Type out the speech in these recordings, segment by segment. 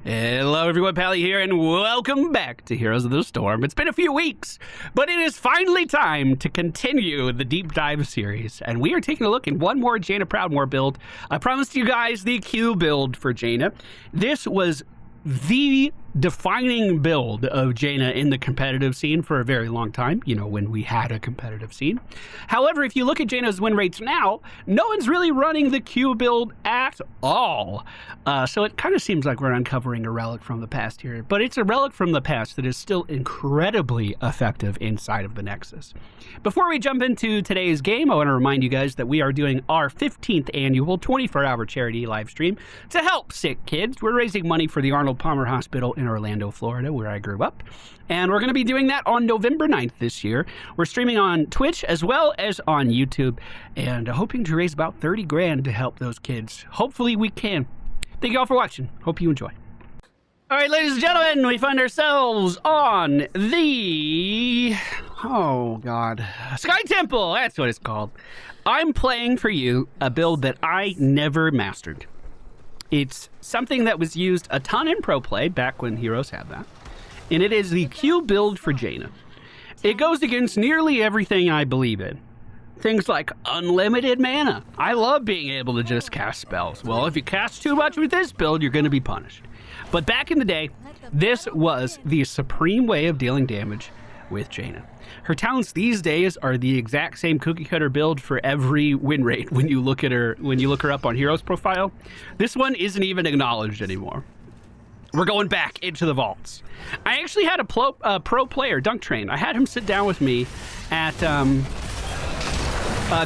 Hello everyone, Pally here, and welcome back to Heroes of the Storm. It's been a few weeks, but it is finally time to continue the deep dive series, and we are taking a look at one more Jaina Proudmoore build. I promised you guys the Q build for Jaina. This was the defining build of Jaina in the competitive scene for a very long time, you know, when we had a competitive scene. However, if you look at Jaina's win rates now, no one's really running the Q build at all. So it kind of seems like we're uncovering a relic from the past here, but it's a relic from the past that is still incredibly effective inside of the Nexus. Before we jump into today's game, I want to remind you guys that we are doing our 15th annual 24-hour charity live stream to help sick kids. We're raising money for the Arnold Palmer Hospital in Orlando, Florida, where I grew up. And we're going to be doing that on November 9th this year. We're streaming on Twitch as well as on YouTube and hoping to raise about 30 grand to help those kids. Hopefully we can. Thank you all for watching. Hope you enjoy. All right, ladies and gentlemen, we find ourselves on the... oh, God. Sky Temple, that's what it's called. I'm playing for you a build that I never mastered. It's something that was used a ton in pro play back when Heroes had that. And it is the Q build for Jaina. It goes against nearly everything I believe in. Things like unlimited mana. I love being able to just cast spells. Well, if you cast too much with this build, you're going to be punished. But back in the day, this was the supreme way of dealing damage with Jaina. Her talents these days are the exact same cookie cutter build for every win rate when you look at her, when you look her up on Heroes profile. This one isn't even acknowledged anymore. We're going back into the vaults. I actually had a pro player, Dunk Train. I had him sit down with me at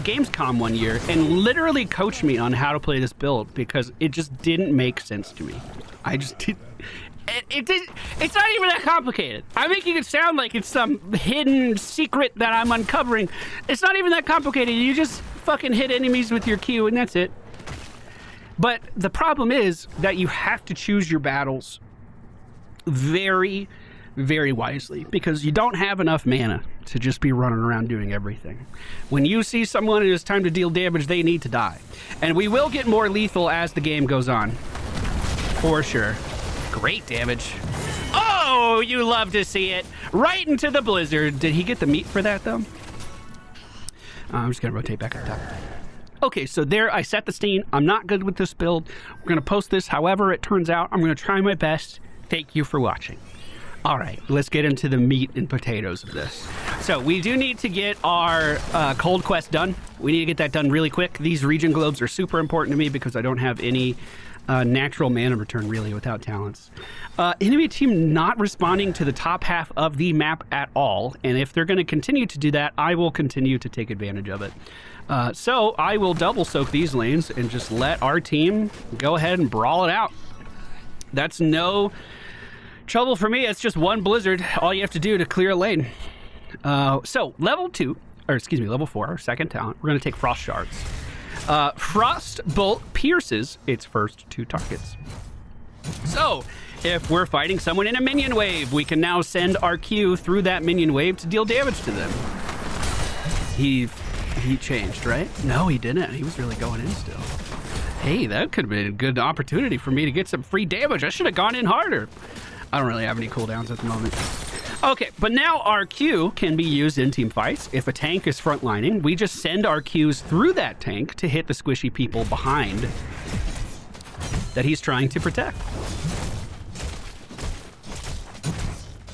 Gamescom one year and literally coach me on how to play this build because it just didn't make sense to me. I just did. It's not even that complicated. I'm making it sound like it's some hidden secret that I'm uncovering. It's not even that complicated. You just fucking hit enemies with your Q and that's it. But the problem is that you have to choose your battles very, very wisely because you don't have enough mana to just be running around doing everything. When you see someone and it's time to deal damage, they need to die. And we will get more lethal as the game goes on. For sure. Great damage. Oh, you love to see it. Right into the blizzard. Did he get the meat for that, though? I'm just going to rotate back on top. Okay, so there I set the scene. I'm not good with this build. We're going to post this however it turns out. I'm going to try my best. Thank you for watching. All right, let's get into the meat and potatoes of this. So we do need to get our cold quest done. We need to get that done really quick. These region globes are super important to me because I don't have any natural mana return really without talents. Enemy team not responding to the top half of the map at all. And if they're going to continue to do that, I will continue to take advantage of it. So I will double soak these lanes and just let our team go ahead and brawl it out. That's no trouble for me. It's just one blizzard. All you have to do to clear a lane. So level 4, our second talent, we're going to take frost shards. Frostbolt pierces its first 2 targets. So if we're fighting someone in a minion wave, we can now send our Q through that minion wave to deal damage to them. He changed, right? No, he didn't. He was really going in still. Hey, that could have been a good opportunity for me to get some free damage. I should have gone in harder. I don't really have any cooldowns at the moment. Okay, but now our Q can be used in team fights. If a tank is frontlining, we just send our Qs through that tank to hit the squishy people behind that he's trying to protect.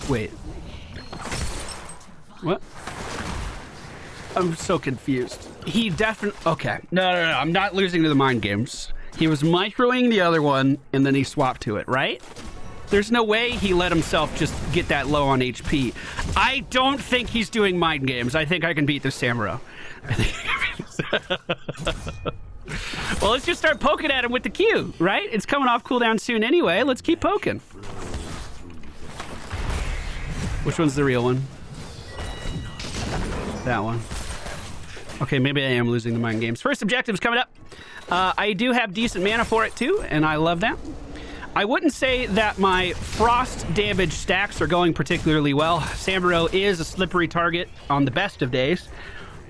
Wait. What? I'm so confused. He definitely... okay. No. I'm not losing to the mind games. He was microing the other one, and then he swapped to it, right? There's no way he let himself just get that low on HP. I don't think he's doing mind games. I think I can beat this Samuro. Well, let's just start poking at him with the Q, right? It's coming off cooldown soon anyway. Let's keep poking. Which one's the real one? That one. Okay, maybe I am losing the mind games. First objective's coming up. I do have decent mana for it too, and I love that. I wouldn't say that my frost damage stacks are going particularly well. Samuro is a slippery target on the best of days,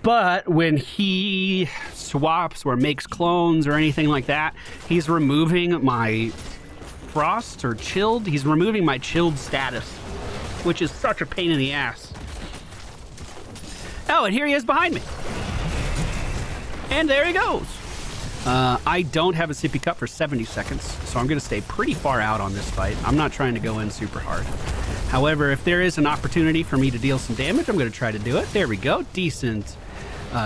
but when he swaps or makes clones or anything like that, he's removing my frost or chilled. He's removing my chilled status, which is such a pain in the ass. Oh, and here he is behind me. And there he goes. I don't have a sippy cup for 70 seconds, so I'm going to stay pretty far out on this fight. I'm not trying to go in super hard. However, if there is an opportunity for me to deal some damage, I'm going to try to do it. There we go. Decent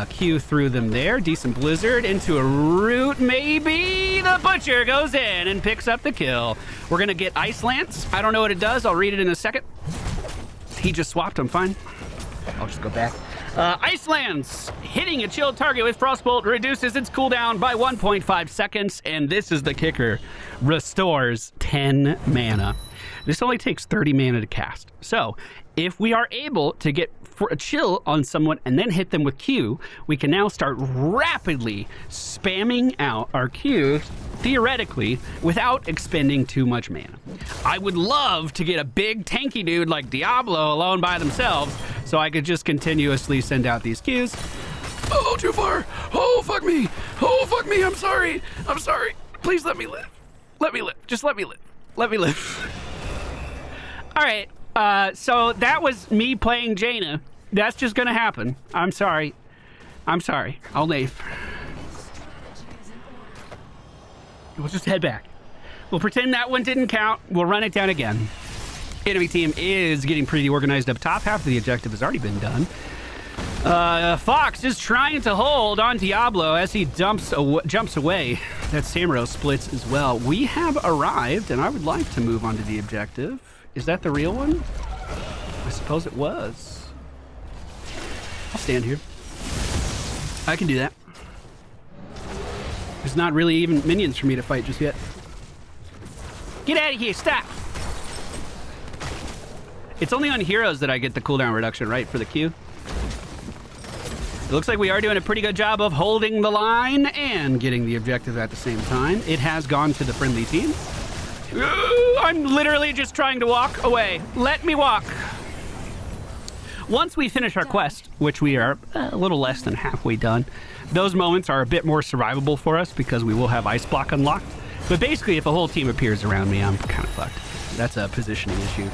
Q through them there. Decent blizzard into a root. Maybe the butcher goes in and picks up the kill. We're going to get Ice Lance. I don't know what it does. I'll read it in a second. He just swapped. I'm fine. I'll just go back. Ice Lance, hitting a chilled target with Frostbolt reduces its cooldown by 1.5 seconds, and this is the kicker, restores 10 mana. This only takes 30 mana to cast. So, if we are able to get a chill on someone and then hit them with Q, we can now start rapidly spamming out our Qs, theoretically, without expending too much mana. I would love to get a big tanky dude like Diablo alone by themselves, so I could just continuously send out these Qs. Oh, too far. Oh, fuck me. Oh, fuck me. I'm sorry. I'm sorry. Please let me live. Let me live. Just let me live. Let me live. All right. So that was me playing Jaina. That's just gonna happen. I'm sorry. I'm sorry. I'll leave. We'll just head back. We'll pretend that one didn't count. We'll run it down again. Enemy team is getting pretty organized up top. Half of the objective has already been done. Fox is trying to hold on Diablo as he jumps away. That Samuro splits as well. We have arrived, and I would like to move on to the objective. Is that the real one? I suppose it was. I'll stand here. I can do that. There's not really even minions for me to fight just yet. Get out of here, stop! It's only on heroes that I get the cooldown reduction, right, for the Q? It looks like we are doing a pretty good job of holding the line and getting the objective at the same time. It has gone to the friendly team. I'm literally just trying to walk away. Let me walk. Once we finish our quest, which we are a little less than halfway done, those moments are a bit more survivable for us because we will have Ice Block unlocked. But basically, if a whole team appears around me, I'm kind of fucked. That's a positioning issue.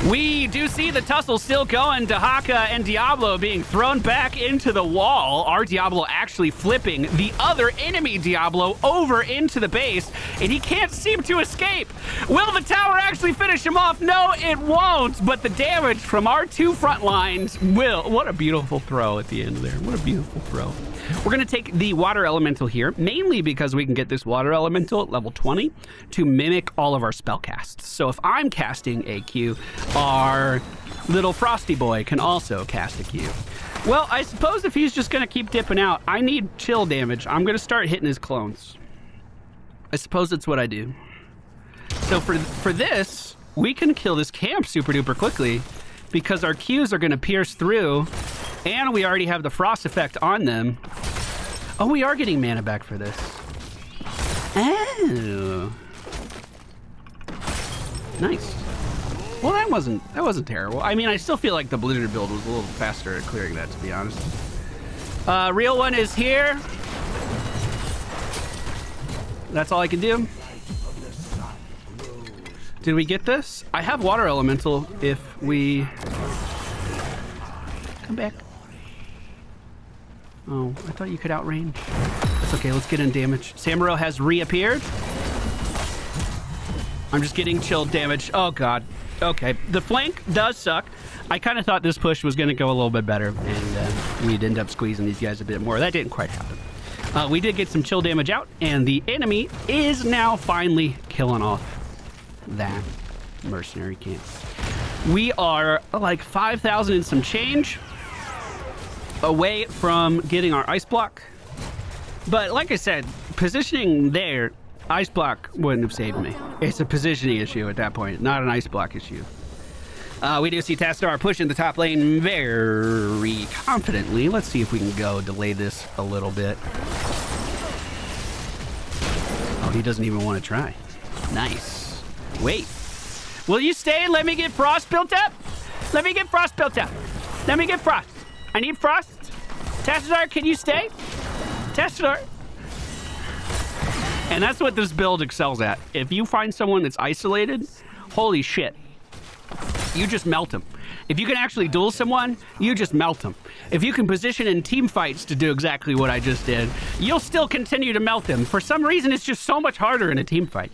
We do see the tussle still going. Dahaka and Diablo being thrown back into the wall. Our Diablo actually flipping the other enemy Diablo over into the base, and he can't seem to escape. Will the tower actually finish him off? No, it won't, but the damage from our two front lines will. What a beautiful throw at the end there. What a beautiful throw. We're going to take the water elemental here, mainly because we can get this water elemental at level 20 to mimic all of our spell casts. So if I'm casting a Q, our little frosty boy can also cast a Q. Well, I suppose if he's just going to keep dipping out, I need chill damage. I'm going to start hitting his clones. I suppose that's what I do. So for this, we can kill this camp super duper quickly because our Qs are going to pierce through, and we already have the frost effect on them. Oh, we are getting mana back for this. Oh. Nice. Well, that wasn't terrible. I mean, I still feel like the Blizzard build was a little faster at clearing that, to be honest. Real one is here. That's all I can do. Did we get this? I have water elemental if we... Come back. Oh, I thought you could outrange. That's okay, let's get in damage. Samuro has reappeared. I'm just getting chilled damage. Oh, God. Okay, the flank does suck. I kind of thought this push was going to go a little bit better, and we'd end up squeezing these guys a bit more. That didn't quite happen. We did get some chill damage out, and the enemy is now finally killing off that mercenary camp. We are like 5,000 and some change away from getting our ice block. But like I said, positioning there, ice block wouldn't have saved me. It's a positioning issue at that point, not an ice block issue. We do see Tassadar pushing the top lane very confidently. Let's see if we can go delay this a little bit. Oh, he doesn't even want to try. Nice. Wait. Will you stay and let me get frost built up? Let me get frost built up. Let me get frost. I need frost. Tassadar, can you stay? Tassadar. And that's what this build excels at. If you find someone that's isolated, holy shit, you just melt them. If you can actually duel someone, you just melt them. If you can position in team fights to do exactly what I just did, you'll still continue to melt them. For some reason, it's just so much harder in a team fight.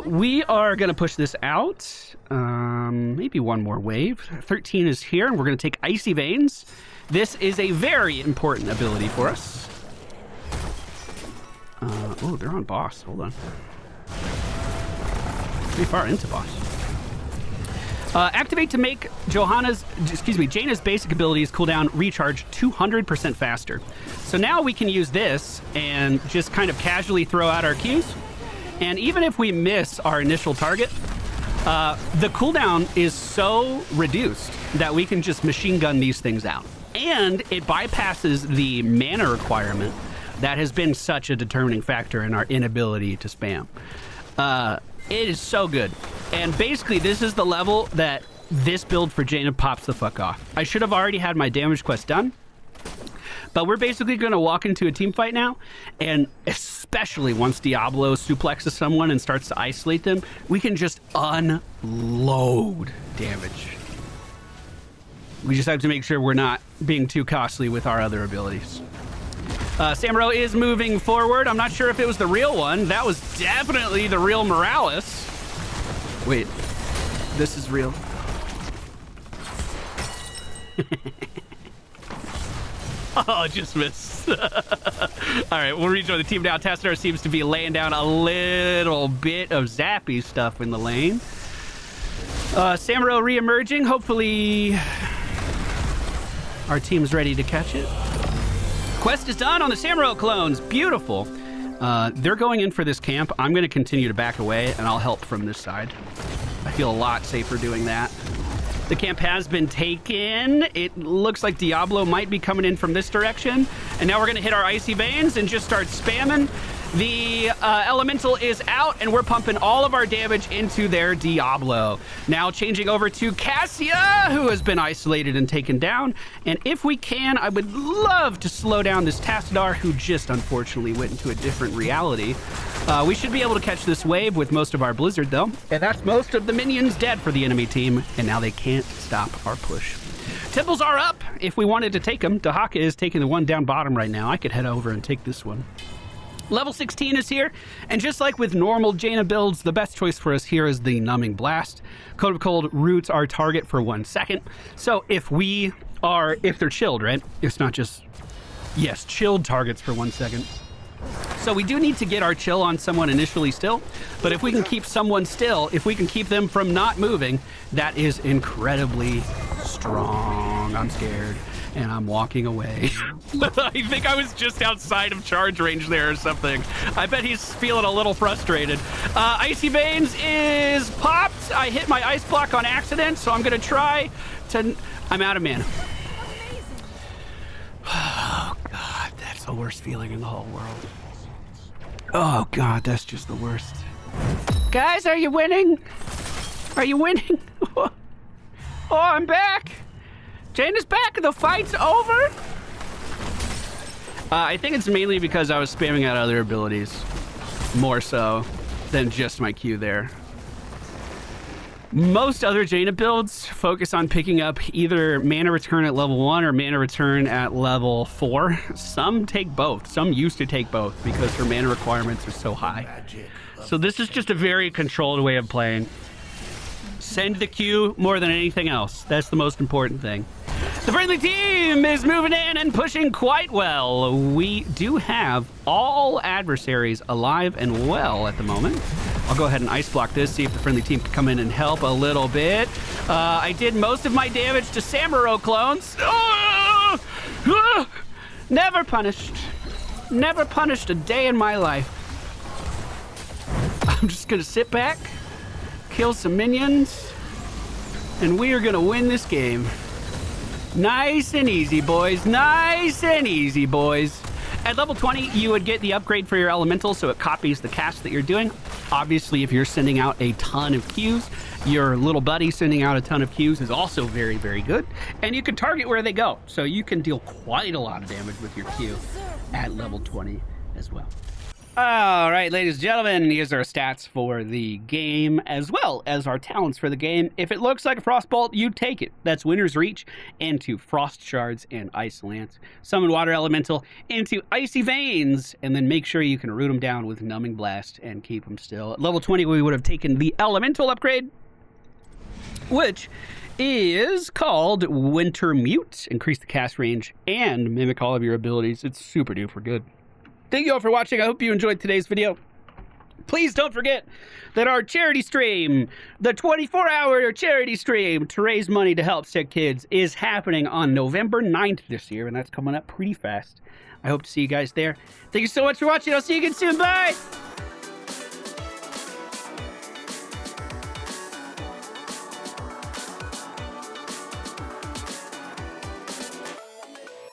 We are going to push this out. Maybe one more wave. 13 is here, and we're going to take Icy Veins. This is a very important ability for us. Oh, they're on boss. Hold on. Pretty far into boss. Activate to make Jaina's basic abilities cooldown recharge 200% faster. So now we can use this and just kind of casually throw out our Qs. And even if we miss our initial target, the cooldown is so reduced that we can just machine gun these things out. And it bypasses the mana requirement that has been such a determining factor in our inability to spam. It is so good. And basically, this is the level that this build for Jaina pops the fuck off. I should have already had my damage quest done. But we're basically going to walk into a team fight now. And especially once Diablo suplexes someone and starts to isolate them, we can just unload damage. We just have to make sure we're not being too costly with our other abilities. Samuro is moving forward. I'm not sure if it was the real one. That was definitely the real Morales. Wait, this is real. Oh, just missed. All right, we'll rejoin the team now. Tassadar seems to be laying down a little bit of zappy stuff in the lane. Samuro re-emerging. Hopefully our team's ready to catch it. Quest is done on the Samuro clones. Beautiful. They're going in for this camp. I'm going to continue to back away, and I'll help from this side. I feel a lot safer doing that. The camp has been taken. It looks like Diablo might be coming in from this direction. And now we're going to hit our Icy Veins and just start spamming. The Elemental is out, and we're pumping all of our damage into their Diablo. Now changing over to Cassia, who has been isolated and taken down. And if we can, I would love to slow down this Tassadar, who just unfortunately went into a different reality. We should be able to catch this wave with most of our Blizzard, though. And that's most of the minions dead for the enemy team, and now they can't stop our push. Temples are up if we wanted to take them. Dahaka is taking the one down bottom right now. I could head over and take this one. Level 16 is here, and just like with normal Jaina builds, the best choice for us here is the Numbing Blast. Code of Cold roots our target for 1 second. So if they're chilled, right? It's not just, yes, chilled targets for 1 second. So we do need to get our chill on someone initially still, but if we can keep someone still, if we can keep them from not moving, that is incredibly strong. I'm scared. And I'm walking away. I think I was just outside of charge range there or something. I bet he's feeling a little frustrated. Icy Veins is popped. I hit my ice block on accident, so I'm going to try to... I'm out of mana. Oh, God, that's the worst feeling in the whole world. Oh, God, that's just the worst. Guys, are you winning? Are you winning? Oh, I'm back. Jaina's back. The fight's over. I think it's mainly because I was spamming out other abilities more so than just my Q there. Most other Jaina builds focus on picking up either mana return at level 1 or mana return at level 4. Some take both. Some used to take both because their mana requirements are so high. So this is just a very controlled way of playing. Send the Q more than anything else. That's the most important thing. The friendly team is moving in and pushing quite well. We do have all adversaries alive and well at the moment. I'll go ahead and ice block this, see if the friendly team can come in and help a little bit. I did most of my damage to Samuro clones. Never punished. Never punished a day in my life. I'm just gonna sit back, kill some minions, and we are gonna win this game. Nice and easy, boys. Nice and easy, boys. At level 20, you would get the upgrade for your elemental, so it copies the cast that you're doing. Obviously, if you're sending out a ton of Qs, your little buddy sending out a ton of Qs is also very, very good. And you can target where they go, so you can deal quite a lot of damage with your Q at level 20 as well. All right, ladies and gentlemen, here's our stats for the game as well as our talents for the game. If it looks like a Frostbolt, you take it. That's Winter's Reach into Frost Shards and Ice Lance. Summon Water Elemental into Icy Veins, and then make sure you can root them down with Numbing Blast and keep them still. At level 20, we would have taken the Elemental upgrade, which is called Winter Mute. Increase the cast range and mimic all of your abilities. It's super duper good. Thank you all for watching. I hope you enjoyed today's video. Please don't forget that our charity stream, the 24-hour charity stream to raise money to help sick kids, is happening on November 9th this year, and that's coming up pretty fast. I hope to see you guys there. Thank you so much for watching. I'll see you again soon. Bye!